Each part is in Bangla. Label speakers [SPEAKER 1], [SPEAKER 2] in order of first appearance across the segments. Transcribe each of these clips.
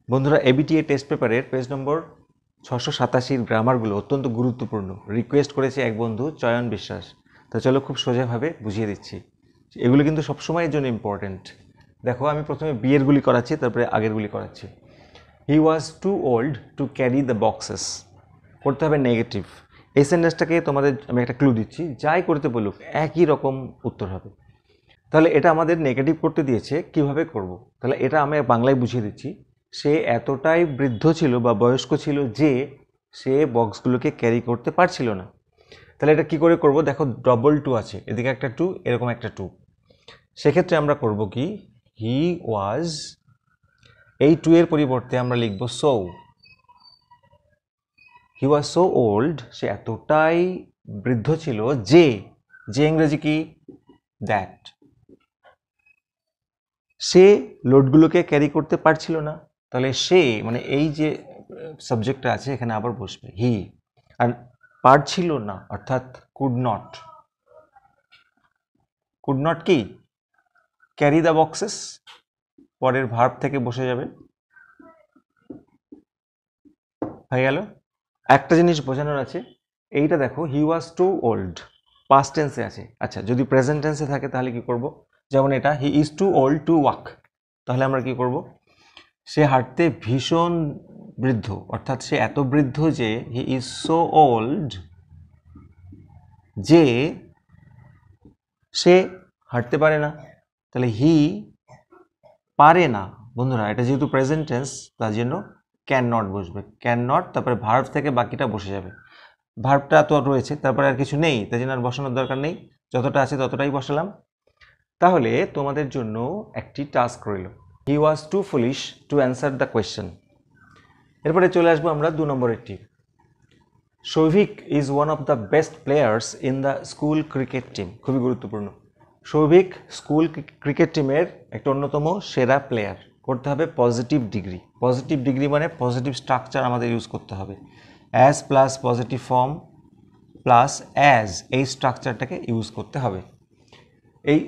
[SPEAKER 1] বন্ধুরা এবিটিএ টেস্ট পেপারের পেজ নম্বর 687 গ্রামারগুলো অত্যন্ত গুরুত্বপূর্ণ। রিকোয়েস্ট করেছে এক বন্ধু চয়ন বিশ্বাস। তো চলো খুব সোজাভাবে বুঝিয়ে দিচ্ছি। এগুলো কিন্তু সবসময়ের জন্য ইম্পর্টেন্ট। দেখো আমি প্রথমে বিয়েরগুলি করাচ্ছি, তারপরে আগেরগুলি করাচ্ছি। He was too old to carry the boxes, করতে হবে নেগেটিভ। এই সেন্টেন্সটাকে তোমাদের আমি একটা ক্লু দিচ্ছি, যাই করতে বলুক একই রকম উত্তর হবে। তাহলে এটা আমাদের নেগেটিভ করতে দিয়েছে, কিভাবে করব। তাহলে এটা আমি বাংলায় বুঝিয়ে দিচ্ছি। সে এতটাই বৃদ্ধ ছিল বা বয়স্ক ছিল যে সে বক্সগুলোকে ক্যারি করতে পারছিল না। তাহলে এটা কি করে করব, দেখো ডবল টু আছে, এদিকে একটা টু, এরকম একটা টু। সেক্ষেত্রে আমরা করব কি, হি ওয়াজ, এই টু এর পরিবর্তে আমরা লিখব so. He was so old, সে এতটাই বৃদ্ধ ছিল যে, যে ইংরেজি কি দ্যাট, সে লোডগুলোকে ক্যারি করতে পারছিল না। তাহলে সে মানে এই যে সাবজেক্টটা আছে এখানে আবার বসবে হি, আর পারছিল না অর্থাৎ কুড নট। কুড নট কি, ক্যারি দ্য বক্সেস, পরের ভার্ব থেকে বসে যাবে, হয়ে গেল। একটা জিনিস বোঝানোর আছে, এইটা দেখো হি ওয়াজ টু ওল্ড পাস্ট টেন্সে আছে। আচ্ছা যদি প্রেজেন্ট টেন্সে থাকে তাহলে কি করব, যেমন এটা he is too old to walk, তাহলে আমরা কি করব, সে হাঁটতে ভীষণ বৃদ্ধ, অর্থাৎ সে এত বৃদ্ধ যে হি ইজ সো ওল্ড যে সে হাঁটতে পারে না। তাহলে হি পারে না, বন্ধুরা এটা যেহেতু প্রেজেন্ট টেন্স তার জন্য ক্যান নট বসবে, ক্যান নট, তারপরে ভার্ব থেকে বাকিটা বসে যাবে। ভার্বটা তো রয়েছে, তারপরে আর কিছু নেই, তাই জন্য আর বসানোর দরকার নেই, যতটা আছে ততটাই বসালাম। তাহলে তোমাদের জন্য একটি টাস্ক রইল, he was too foolish to answer the question. এরপরে চলে আসবো আমরা 2 নম্বরেরটি। Souvik is one of the best players in the school cricket team. খুবই গুরুত্বপূর্ণ। সৌভিক স্কুল ক্রিকেট টিমের একটা অন্যতম সেরা প্লেয়ার। করতে হবে পজিটিভ ডিগ্রি। পজিটিভ ডিগ্রি মানে পজিটিভ স্ট্রাকচার আমাদের ইউজ করতে হবে। As plus positive form plus as, এই স্ট্রাকচারটাকে ইউজ করতে হবে। এই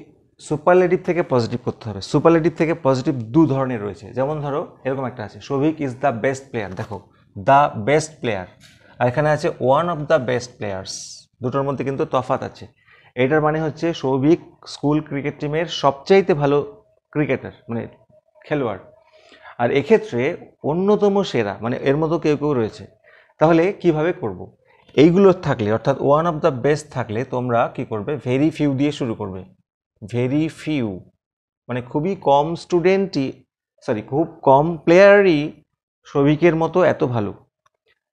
[SPEAKER 1] সুপারলেটিভ থেকে পজিটিভ করতে হবে। সুপারলেটিভ থেকে পজিটিভ 2 ধরনের রয়েছে, যেমন ধরো এরকম একটা আছে, Souvik is the best player. দেখো দ্য বেস্ট প্লেয়ার, আর এখানে আছে one of the best players, দুটোর মধ্যে কিন্তু তফাৎ আছে। এটার মানে হচ্ছে সৌভিক স্কুল ক্রিকেট টিমের সবচাইতে ভালো ক্রিকেটার মানে খেলোয়াড়, আর এক্ষেত্রে অন্যতম সেরা মানে এর মতো কেউ কেউ রয়েছে। তাহলে কিভাবে করব, এইগুলো থাকলে অর্থাৎ ওয়ান অফ দ্য বেস্ট থাকলে তোমরা কি করবে, ভেরি ফিউ দিয়ে শুরু করবে। ভেরি ফিউ মানে খুবই কম স্টুডেন্টই, সরি খুব কম প্লেয়ারই সৌভিকের মতো এত ভালো।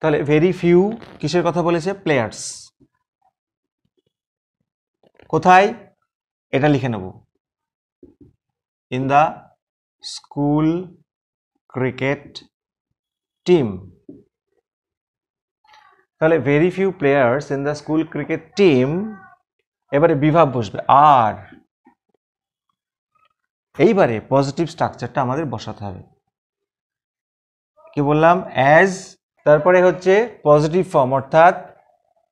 [SPEAKER 1] তাহলে ভেরি ফিউ কিসের কথা বলেছে, প্লেয়ার্স। কোথায়, এটা লিখে নেব, in the school cricket team. তাহলে very few players in the school cricket team, এবারে বিভাব বসবে আর, এইবারে পজিটিভ স্ট্রাকচারটা আমাদের বসাতে হবে। কি বললাম, অ্যাজ, তারপরে হচ্ছে পজিটিভ ফর্ম অর্থাৎ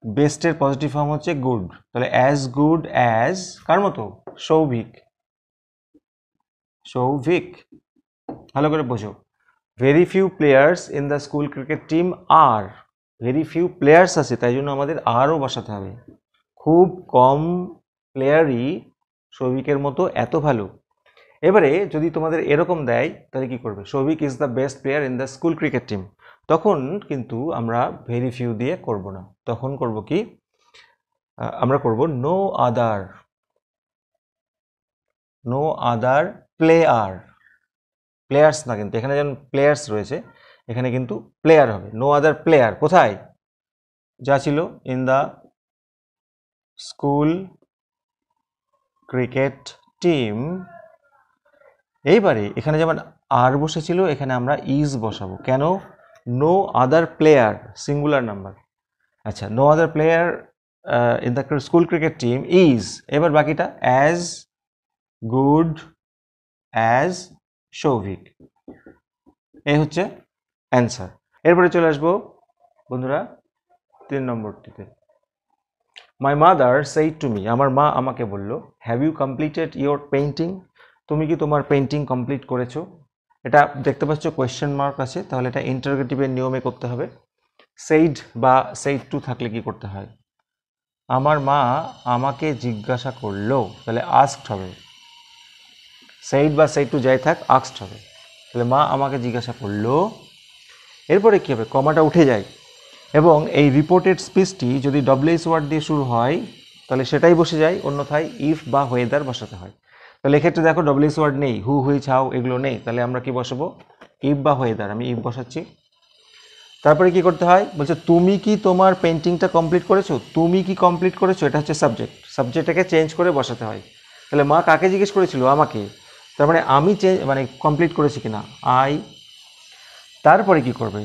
[SPEAKER 1] বেস্টের পজিটিভ ফর্ম হচ্ছে গুড। তাহলে অ্যাজ গুড অ্যাজ কার মতো, সৌভিক। সৌভিক, ভালো করে বোঝো। Very few players in the school cricket team are, very few players আছে তাই জন্য আমাদের আরও বসাতে হবে। খুব কম প্লেয়ারই সৌভিকের মতো এত ভালো। এবারে যদি তোমাদের এরকম দেয় তাহলে কি করবে, Souvik is the best player in the school cricket team, তখন কিন্তু আমরা ভেরি ফিউ দিয়ে করব না, তখন করব কি, আমরা করব no other, no other player, players না, কিন্তু এখানে যেমন প্লেয়ার্স রয়েছে এখানে কিন্তু প্লেয়ার হবে। নো আদার প্লেয়ার কোথায়, যা ছিল in the school cricket team. এইবারে এখানে যেমন আর বসেছিল এখানে আমরা ইজ বসাবো, কেন, no other player singular number. আচ্ছা no other player in the school cricket team is, এবার বাকিটা অ্যাজ গুড অ্যাজ সৌভিক, এই হচ্ছে অ্যান্সার। এরপরে চলে আসবো বন্ধুরা 3 নম্বরটিতে। My mother said to me, আমার মা আমাকে বলল, have you completed your painting, তুমি কি তোমার পেইন্টিং কমপ্লিট করেছো। এটা দেখতে পাচ্ছ কোয়েশ্চেন মার্ক আছে, তাহলে এটা ইন্টারোগেটিভের নিয়মে করতে হবে। সেইড বা সেইড টু থাকলে কি করতে হয়? আমার মা আমাকে জিজ্ঞাসা করলো, তাহলে আস্কড হবে। সেইড বা সেইড টু যাই থাক, আস্কড হবে। তাহলে মা আমাকে জিজ্ঞাসা করলো, এরপরে কী হবে? কমাটা উঠে যায় এবং এই রিপোর্টেড স্পিচটি যদি ডব্লিউএস ওয়ার্ড দিয়ে শুরু হয় তাহলে সেটাই বসে যায়, অন্যথায় ইফ বা ওয়েদার বসাতে হয়। তাহলে এক্ষেত্রে দেখো ডব্লিউএস ওয়ার্ড নেই, হু, হুইচ, হাউ এগুলো নেই, তাহলে আমরা কি বসাবো? ইফ বা ওয়েদার। আমি ইফ বসাচ্ছি। তারপরে কি করতে হয়? বলছে তুমি কি তোমার পেন্টিংটা কমপ্লিট করেছো? তুমি কি কমপ্লিট করেছো, এটা হচ্ছে সাবজেক্ট। সাবজেক্টটাকে চেঞ্জ করে বসাতে হয়। তাহলে মা কাকে জিজ্ঞেস করেছিল? আমাকে। তার মানে আমি কমপ্লিট করেছি কিনা, আই। তারপরে কি করবে?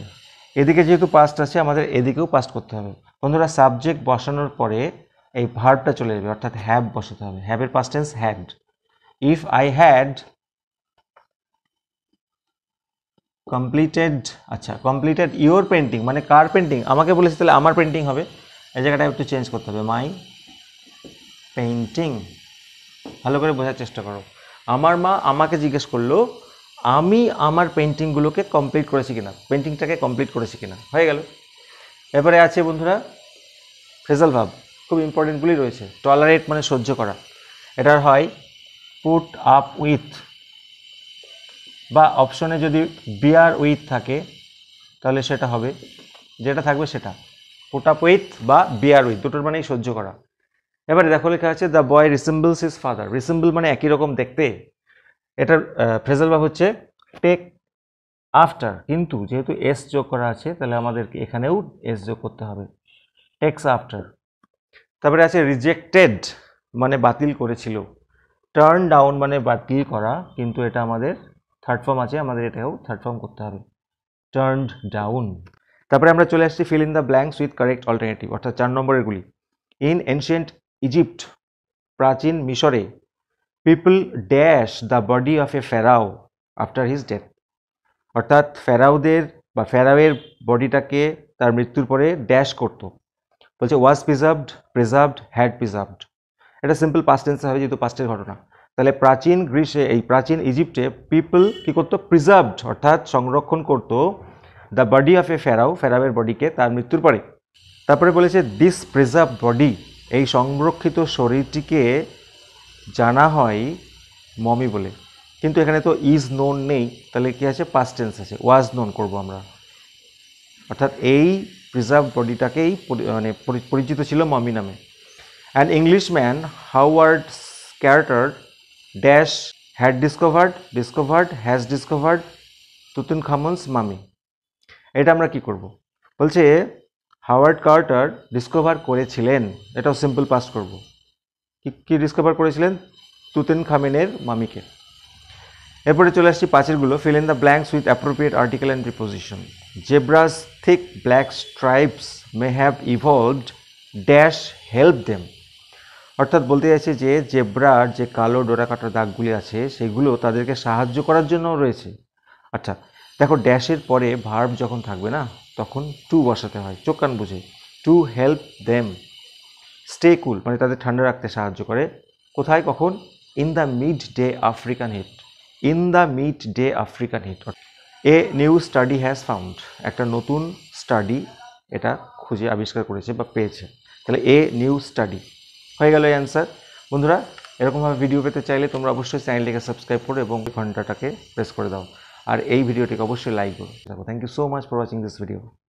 [SPEAKER 1] এদিকে যেহেতু পাস্ট আছে, আমাদের এদিকেও পাস্ট করতে হবে। বন্ধুরা, সাবজেক্ট বসানোর পরে এই ভার্বটা চলে যাবে, অর্থাৎ হ্যাভ বসাতে হবে। হ্যাভের past tense had. If I had completed, আচ্ছা কমপ্লিটেড ইওর পেন্টিং, মানে কার পেন্টিং? আমাকে বলেছে, তাহলে আমার পেন্টিং হবে। এই জায়গাটা একটু চেঞ্জ করতে হবে, মাই পেন্টিং। ভালো করে বোঝার চেষ্টা করো। আমার মা আমাকে জিজ্ঞেস করলো আমি আমার পেন্টিংগুলোকে কমপ্লিট করেছি কিনা, পেন্টিংটাকে কমপ্লিট করেছি কিনা। হয়ে গেল। এবারে আছে বন্ধুরা ফ্রেজাল ভার্ব, খুব ইম্পর্টেন্টগুলি রয়েছে। টলারেট মানে সহ্য করা, এটার হয় পুট আপ উইথ, বা অপশনে যদি বিয়ার উইথ থাকে তাহলে সেটা হবে, যেটা থাকবে সেটা পুট আপ উইথ বা বিয়ার উইথ, দুটোর মানেই সহ্য করা। এবারে দেখো লেখা আছে the boy resembles his father. Resemble মানে একই রকম দেখতে। এটার ফ্রেজাল ভার্ব হচ্ছে টেক আফটার, কিন্তু যেহেতু এস যোগ করা আছে তাহলে আমাদেরকে এখানেও এস যোগ করতে হবে, টেক্স আফটার। তারপরে আছে রিজেক্টেড মানে বাতিল করেছিল। টার্ন ডাউন মানে বাতিল করা, কিন্তু এটা আমাদের থার্ড ফর্ম আছে, আমাদের এটাও থার্ড ফর্ম করতে হবে, টার্নড ডাউন। তারপরে আমরা চলে আসছি fill in the blanks with correct alternative, অর্থাৎ 4 নম্বরের গুলি। ইন এনশিয়েন্ট ইজিপ্ট, প্রাচীন মিশরে, people dash the body of a pharaoh after his death, অর্থাৎ ফেরাওদের বা ফেরাওয়ের বডিটাকে তার মৃত্যুর পরে ড্যাশ করতো। বলছে ওয়াজ প্রিজার্ভড, প্রিজার্ভড, হ্যাড প্রিজার্ভড। এটা সিম্পল পাস্ট টেন্সে হবে যেহেতু পাস্টের ঘটনা। তাহলে প্রাচীন গ্রিসে, এই প্রাচীন ইজিপ্টে পিপল কি করতো? প্রিজার্ভড অর্থাৎ সংরক্ষণ করতো দ্য বডি অফ এ ফেরাও, ফেরাওয়ের বডিকে তার মৃত্যুর পরে। তারপরে বলেছে দিস প্রিজার্ভ বডি, এই সংরক্ষিত শরীরটিকে জানা হয় মমি বলে, কিন্তু এখানে তো ইজ নোন নেই, তাহলে কি আছে? পাস্ট টেন্স আছে, ওয়াজ নোন করবো আমরা, অর্থাৎ এই প্রিজার্ভ বডিটাকেই মানে পরিচিত ছিল মমি নামে। An Englishman Howard Carter dash had discovered has discovered Tutankhamun's mummy. এটা আমরা কি করব? বলছে হাওয়ার্ড কার্টার ডিসকভার করেছিলেন, এটাও সিম্পল পাস্ট করব। কি ডিসকভার করেছিলেন? তুতেনখামেনের মামিকে। এরপরে চলে আসছি পাঁচেরগুলো। Fill in the blanks with appropriate article and preposition. Zebras thick black stripes may have evolved dash help them, অর্থাৎ বলতে চাইছে যে জেব্রার যে কালো ডোরা কাটা দাগগুলি আছে সেগুলো তাদেরকে সাহায্য করার জন্য রয়েছে। আচ্ছা দেখো, ড্যাশের পরে ভার্ব যখন থাকবে না তখন টু বসাতে হয়, চোখ কান বুঝে। To help them stay cool মানে তাদের ঠান্ডা রাখতে সাহায্য করে। কোথায়, কখন? In the midday African heat, in the midday African heat. A new study has found, একটা নতুন স্টাডি এটা খুঁজে আবিষ্কার করেছে বা পেয়েছে, তাহলে এ নিউ স্টাডি হয়ে গেল এই অ্যান্সার। বন্ধুরা, এরকমভাবে ভিডিও পেতে চাইলে তোমরা অবশ্যই চ্যানেলটিকে সাবস্ক্রাইব করো এবং ঘন্টাটাকে প্রেস করে দাও, আর এই ভিডিওটিকে অবশ্যই লাইক করো। দেখো, thank you so much for watching this video.